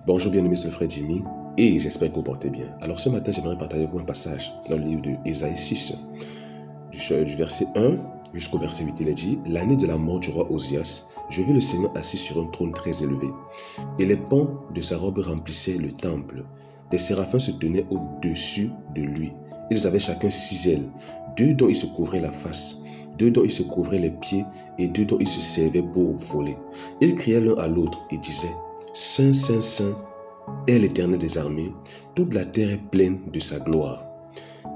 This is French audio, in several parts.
Bonjour bien-aimé, c'est le frère Jimmy et j'espère que vous portez bien. Alors ce matin, j'aimerais partager avec vous un passage dans le livre de Ésaïe 6, du verset 1 jusqu'au verset 8. Il est dit: L'année de la mort du roi Osias, je vis le Seigneur assis sur un trône très élevé, et les pans de sa robe remplissaient le temple. Des séraphins se tenaient au-dessus de lui. Ils avaient chacun 6 ailes, 2 dont ils se couvraient la face, 2 dont ils se couvraient les pieds, et 2 dont ils se servaient pour voler. Ils criaient l'un à l'autre et disaient: Saint, Saint, Saint est l'Éternel des armées, toute la terre est pleine de sa gloire.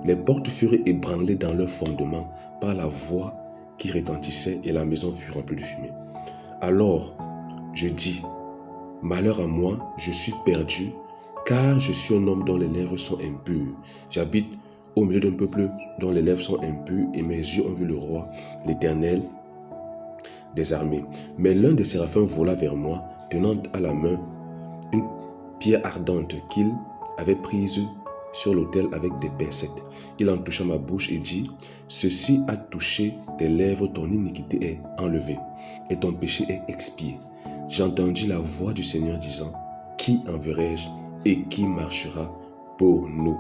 Les portes furent ébranlées dans leur fondement par la voix qui retentissait et la maison fut remplie de fumée. Alors je dis: Malheur à moi, je suis perdu, car je suis un homme dont les lèvres sont impures. J'habite au milieu d'un peuple dont les lèvres sont impures, et mes yeux ont vu le roi, l'Éternel des armées. Mais l'un des séraphins vola vers moi, tenant à la main une pierre ardente qu'il avait prise sur l'autel avec des pincettes. Il en toucha ma bouche et dit: Ceci a touché tes lèvres, ton iniquité est enlevée et ton péché est expié. J'entendis la voix du Seigneur disant: Qui enverrai-je et qui marchera pour nous?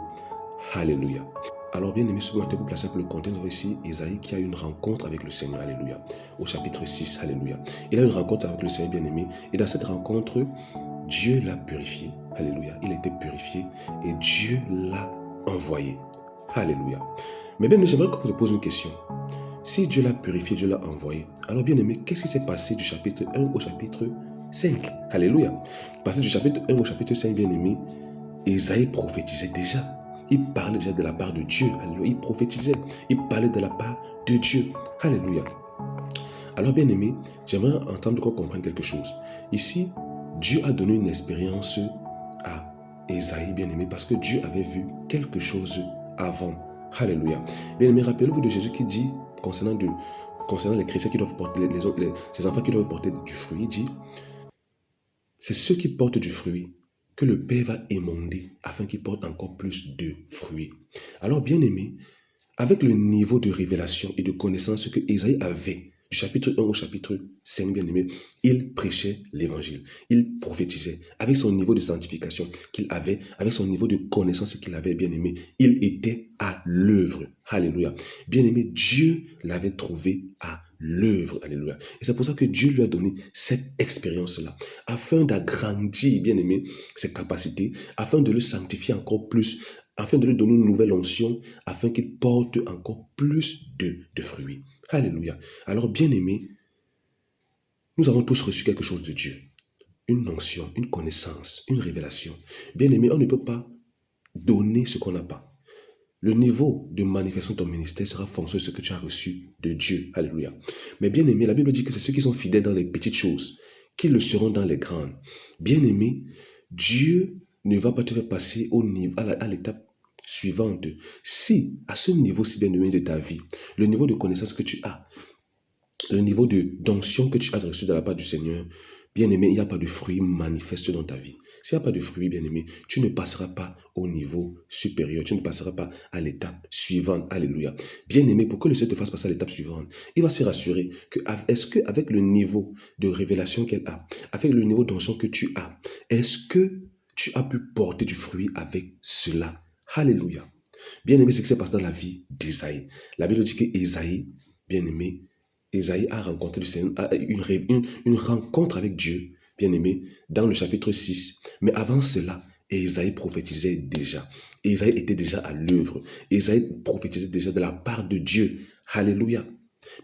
Alléluia. Alors bien aimé, ce matin, pour placer un peu le contexte, ici Ésaïe qui a une rencontre avec le Seigneur. Alléluia. Au chapitre 6, alléluia. Il a une rencontre avec le Seigneur bien aimé, et dans cette rencontre, Dieu l'a purifié. Alléluia. Il était purifié et Dieu l'a envoyé. Alléluia. Mais bien, j'aimerais qu'on se pose une question. Si Dieu l'a purifié, Dieu l'a envoyé, alors bien aimé, qu'est-ce qui s'est passé du chapitre 1 au chapitre 5? Alléluia. Passé du chapitre 1 au chapitre 5, bien aimé, Ésaïe prophétisait déjà. Il parlait déjà de la part de Dieu. Alléluia. Il prophétisait. Il parlait de la part de Dieu. Alléluia. Alors bien aimé, j'aimerais entendre qu'on comprenne quelque chose. Ici, Dieu a donné une expérience à Ésaïe, bien-aimé, parce que Dieu avait vu quelque chose avant. Alléluia. Bien-aimé, rappelez-vous de Jésus qui dit, concernant les chrétiens qui doivent porter, ces enfants qui doivent porter du fruit, il dit: c'est ceux qui portent du fruit que le Père va émonder afin qu'ils portent encore plus de fruits. Alors, bien-aimé, avec le niveau de révélation et de connaissance que Ésaïe avait, du chapitre 1 au chapitre 5, bien aimé, il prêchait l'évangile. Il prophétisait. Avec son niveau de sanctification qu'il avait, avec son niveau de connaissance qu'il avait, bien aimé, il était à l'œuvre. Alléluia. Bien aimé, Dieu l'avait trouvé à l'œuvre. Alléluia. Et c'est pour ça que Dieu lui a donné cette expérience-là, afin d'agrandir, bien aimé, ses capacités, afin de le sanctifier encore plus, afin de lui donner une nouvelle onction, afin qu'il porte encore plus de fruits. Alléluia. Alors, bien-aimés, nous avons tous reçu quelque chose de Dieu. Une onction, une connaissance, une révélation. Bien-aimés, on ne peut pas donner ce qu'on n'a pas. Le niveau de manifestation de ton ministère sera fonction de ce que tu as reçu de Dieu. Alléluia. Mais bien-aimés, la Bible dit que c'est ceux qui sont fidèles dans les petites choses qui le seront dans les grandes. Bien-aimés, Dieu ne va pas te faire passer au niveau, à l'étape suivante. Si, à ce niveau-ci, bien-aimé, de ta vie, le niveau de connaissance que tu as, le niveau d'onction que tu as reçu de la part du Seigneur, bien-aimé, il n'y a pas de fruits manifestes dans ta vie. S'il n'y a pas de fruits, bien-aimé, tu ne passeras pas au niveau supérieur, tu ne passeras pas à l'étape suivante. Alléluia. Bien-aimé, pour que le Seigneur te fasse passer à l'étape suivante, il va se rassurer que, est-ce qu'avec le niveau de révélation qu'elle a, avec le niveau d'onction que tu as, est-ce que tu as pu porter du fruit avec cela? Alléluia. Bien-aimé, c'est ce qui s'est passé dans la vie d'Ésaïe. La Bible dit qu'Ésaïe, bien-aimé, Ésaïe a rencontré le Seigneur, a une rencontre avec Dieu, bien-aimé, dans le chapitre 6. Mais avant cela, Ésaïe prophétisait déjà. Ésaïe était déjà à l'œuvre. Ésaïe prophétisait déjà de la part de Dieu. Alléluia.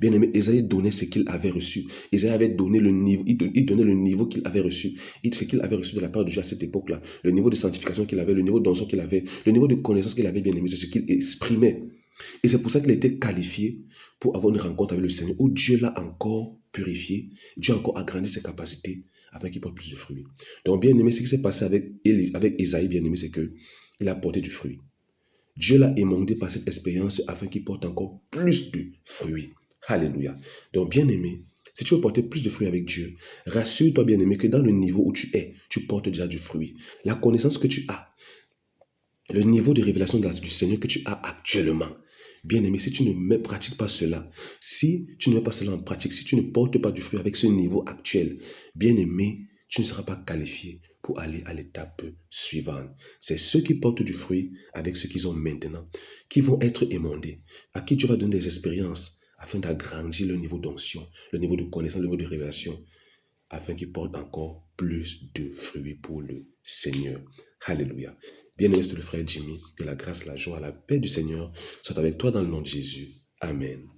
Bien-aimé, Ésaïe donnait ce qu'il avait reçu. Ésaïe avait donné le niveau, il donnait le niveau qu'il avait reçu. Ce qu'il avait reçu de la part de Dieu à cette époque-là. Le niveau de sanctification qu'il avait, le niveau d'onction qu'il avait, le niveau de connaissance qu'il avait, bien-aimé, c'est ce qu'il exprimait. Et c'est pour ça qu'il a été qualifié pour avoir une rencontre avec le Seigneur, où Dieu l'a encore purifié, Dieu a encore agrandi ses capacités afin qu'il porte plus de fruits. Donc, bien-aimé, ce qui s'est passé avec Ésaïe, bien-aimé, c'est qu'il a porté du fruit. Dieu l'a émondé par cette expérience afin qu'il porte encore plus de fruits. Alléluia. Donc, bien-aimé, si tu veux porter plus de fruits avec Dieu, rassure-toi, bien-aimé, que dans le niveau où tu es, tu portes déjà du fruit. La connaissance que tu as, le niveau de révélation du Seigneur que tu as actuellement, bien-aimé, si tu ne pratiques pas cela, si tu ne mets pas cela en pratique, si tu ne portes pas du fruit avec ce niveau actuel, bien-aimé, tu ne seras pas qualifié pour aller à l'étape suivante. C'est ceux qui portent du fruit avec ce qu'ils ont maintenant, qui vont être émondés, à qui tu vas donner des expériences afin d'agrandir le niveau d'onction, le niveau de connaissance, le niveau de révélation, afin qu'ils portent encore plus de fruits pour le Seigneur. Alléluia. Bien-aimé, c'est le frère Jimmy, que la grâce, la joie, la paix du Seigneur soient avec toi dans le nom de Jésus. Amen.